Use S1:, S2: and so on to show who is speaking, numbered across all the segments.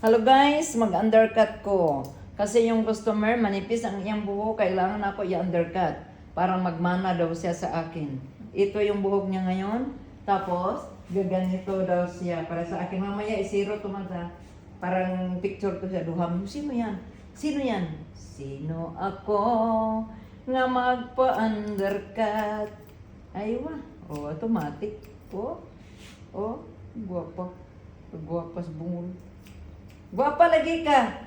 S1: Hello guys, mag-undercut ko. Kasi yung customer, manipis ang iyang buhok, kailangan ako i-undercut. Para magmana daw siya sa akin. Ito yung buhok niya ngayon. Tapos, gaganito daw siya para sa akin. Mamaya, isiro tumasa. Parang picture to siya. Duham, sino yan? Sino yan? Sino ako nga magpa-undercut? Aywa. Oh, automatic. Oh, guwapa. Guwapa sa bungol. Guwapa lagi ka.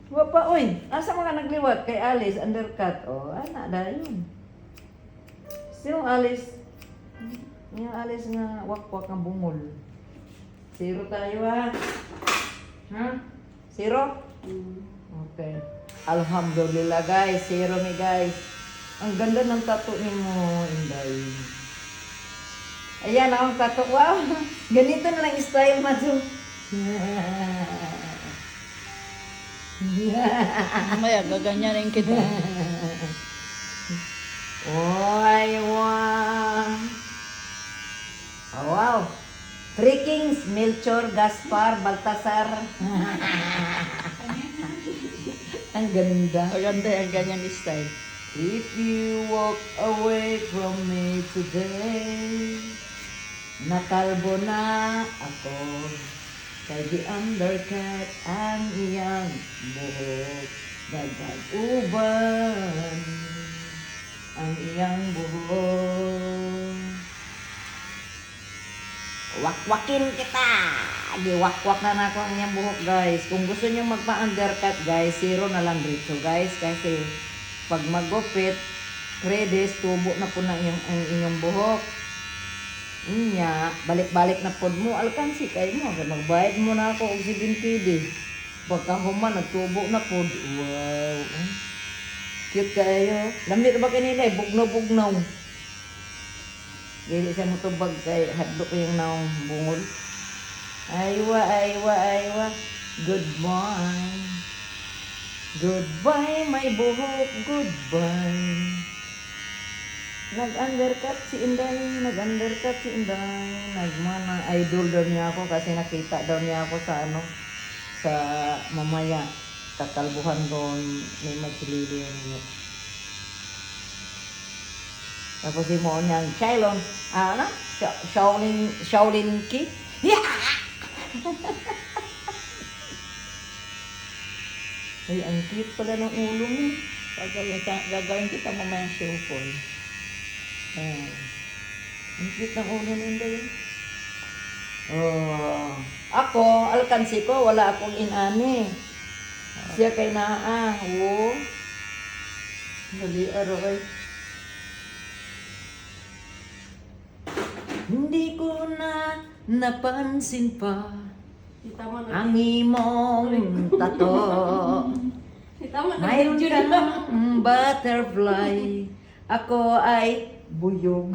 S1: Guwapa, oy. Asa mga nagliwat kay Alice, undercut. Oh, ana, dahil yun. Sinong Alice? Yung Alice nga wakwak ng bungol. Zero tayo ha. Ha? Zero? Okay. Alhamdulillah guys. Zero mi guys. Ang ganda ng tattoo ni mo, Inday. Ayan ang tattoo. Wow. Ganito na lang style, Matsu.
S2: Mamaya, gaganyanin kita.
S1: Oy, wow. Oh, wow. Three Kings, Melchor, Gaspar, Baltasar. Ang ganda.
S2: Maganda yung ganyan style.
S1: If you walk away from me today, nakalbo na ako. Kay di undercut ang iyang buhok. Dagdag-uban ang iyang buhok. Wakwakin kita! Giwakwak na ako ang iyang buhok guys. Kung gusto niyo magpa-undercut guys, zero na lang dito guys. Kasi pag magupit, kredes, tubo na po na ang inyong buhok. Inya, balik-balik na pod mo, alkansi kayo mo. Magbayad mo na ako og 7 Pagkahuman, nagtubo na pod. Wow. Cute kayo. Lamit ba kanina eh, bugnaw-bugnaw. Dili siya mutubag kay hadlo ko yung naong bungol. Aywa. Goodbye. Goodbye, my buhok. Goodbye. Nag-undercut si Inday. Nagmana. Idol daw niya ako kasi nakita daw niya ako sa sa mamaya. Kakalbuhan doon. May magsilili niya. Tapos si mo niyang Shaolin. Shaolin Ki. Yeah! Ay, ang cute pala ng ulo mo.
S2: Gagawin kita mamaya shuffle.
S1: Ang cute ng ulo ni Inday. Oh. Ako, alkansi ko, wala akong inani. Siya kay naa. Oh. Dali aroy. Hindi ko na napansin pa ang imong tato. Mayroon kang butterfly. Ako ay buyog.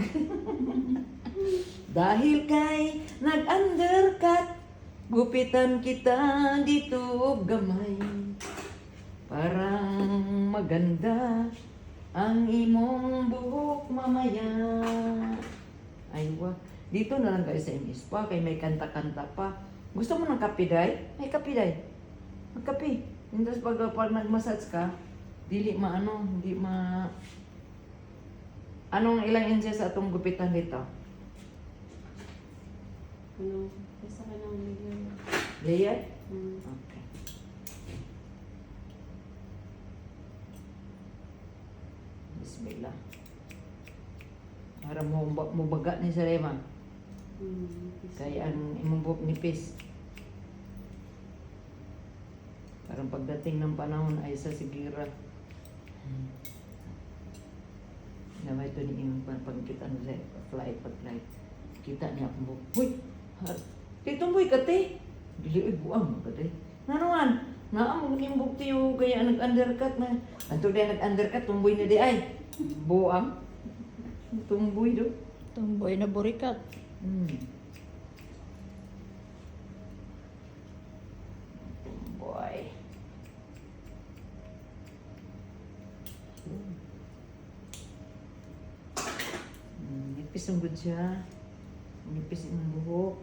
S1: Dahil kay nag-undercut, gupitan kita dito gamay. Parang maganda ang imong buhok mamaya. Aywa. Dito na lang kayo sa MS pa, kay may kanta-kanta pa. Gusto mo ng kape, Day? May kape, Day. Magkape. Tapos pag nag-massage ka, hindi Anong ilang inches sa atong gupitan dito?
S3: Basta ka ng layer.
S1: Layer? Okay. Bismillah. Para mo baga ni sa lema. Kaya ang imong buhok nipis. Parang pagdating ng panahon ay sa sigira. Naman ito ni imong pagkita no sa flight. Kita niya akong buhok. Uy! Titumboy ka te! Dili buang ka te. Nanuan? Naamong imong buhok tiyo kaya nag-undercut na. Anto din nag-undercut, tumboy na di ay. Buang. Tumboy do.
S2: Tumboy na burikat.
S1: Boy. Nipis ang good siya. Nipis ang buhok.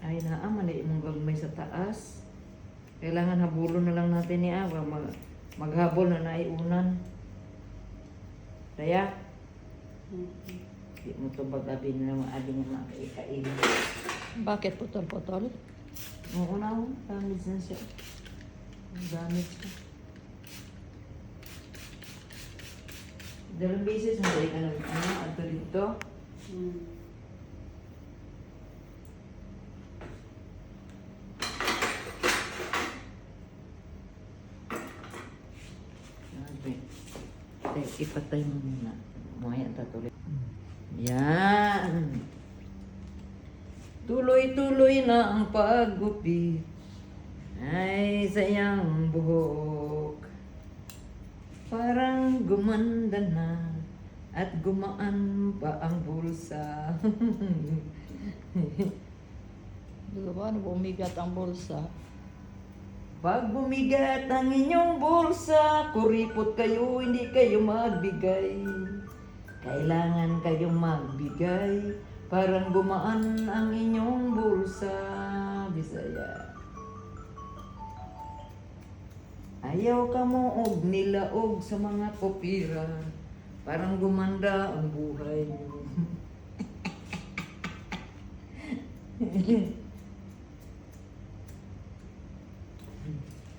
S1: Ay, naaman na imong gagmay sa taas. Kailangan habulon na lang natin ni Awa. Maghabol na naiunan. Kaya, di mo ito bagabi na naman ading mga kaikain.
S2: Bakit putol-putol?
S1: Oo na ako, damage na siya. Damage na. Dalawang beses mo dahil ka ng ato dito. Sabi. Ipatay mo muna. Maya tatuloy. Yan. Tuloy-tuloy na ang paggupit. Ay, sayang buhok. Parang gumanda na at gumaan pa ang bulsa.
S2: Di ba, bumigat ang bulsa?
S1: Pag bumigat ang inyong bulsa, kuripot kayo, hindi kayo magbigay. Kailangan kayong magbigay, parang gumaan ang inyong bulsa. Bisaya. Ayaw ka mo og nilaog sa mga kopira, parang gumanda ang buhay niyo.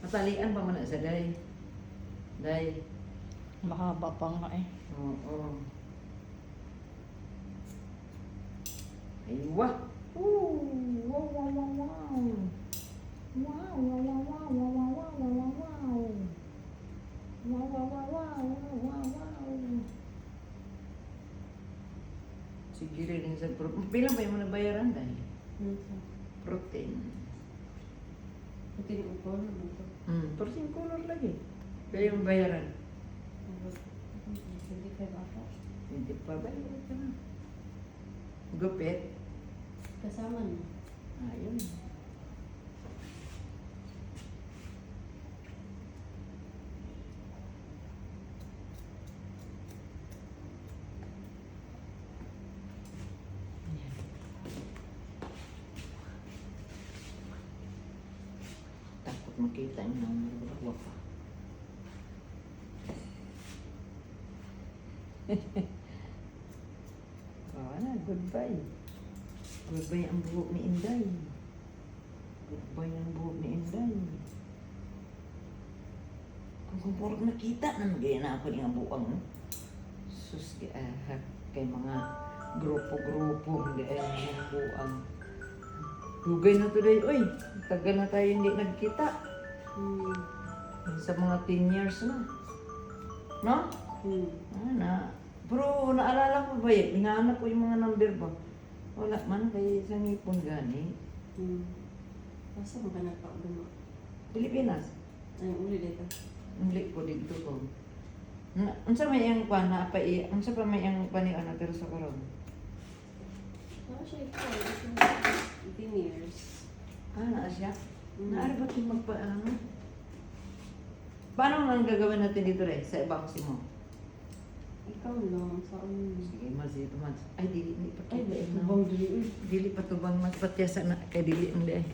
S1: Matalian pa man na sa day. Day.
S2: Mahaba pa nga eh.
S1: Oo. Ay, wah! Wow! Wow, wow, wow, wow! Wow, wow, wow, wow, wow, wow, wow, wow, wow, wow! Wow, wow, wow, wow, wow, wow, wow! Sige rin sa bilang ba yung mga bayaran dahil? Protein.
S3: Pati yung upo naman ito.
S1: Protein color lagi. Kaya yung bayaran.
S3: Hindi kayo ako.
S1: Hindi pa bayaran ka na. Gupit.
S3: Kasama na.
S1: Ayun. Takot makita yung mga pa. Na, goodbye. Goodbye ang buhok ni Inday. Goodbye ang buhok ni Inday. Kung puro nakita na magaya na ako niyang buwang. Sus, kay mga grupo-grupo, hindi ay mga buwang. Dugay na to dahil, uy, tagal na tayo hindi nagkita. Sa mga 10 years na. No? Na. Pero naalala ko ba yun? Hinahanap ko yung mga number ba? Wala man, kay isang ipon gani.
S3: Basta mo ka nagpa-uduma.
S1: Pilipinas.
S3: Ay, uli dito.
S1: Uli ko dito ko. Unsa may ang pa na pa unsa pa may ang pa ni ano pero sa karon?
S3: Ano siya ito? 18 years.
S1: Naa siya. Naari ba yung magpa ano? Paano ang gagawin natin dito rin sa box mo?
S3: Ikaw lang, saan?
S1: Sige, mas ito mas. Ay, dili pa
S3: Ay,
S1: kaya
S3: bang dili.
S1: Dili pa to bang magpatyasa na kay dili ang di ay.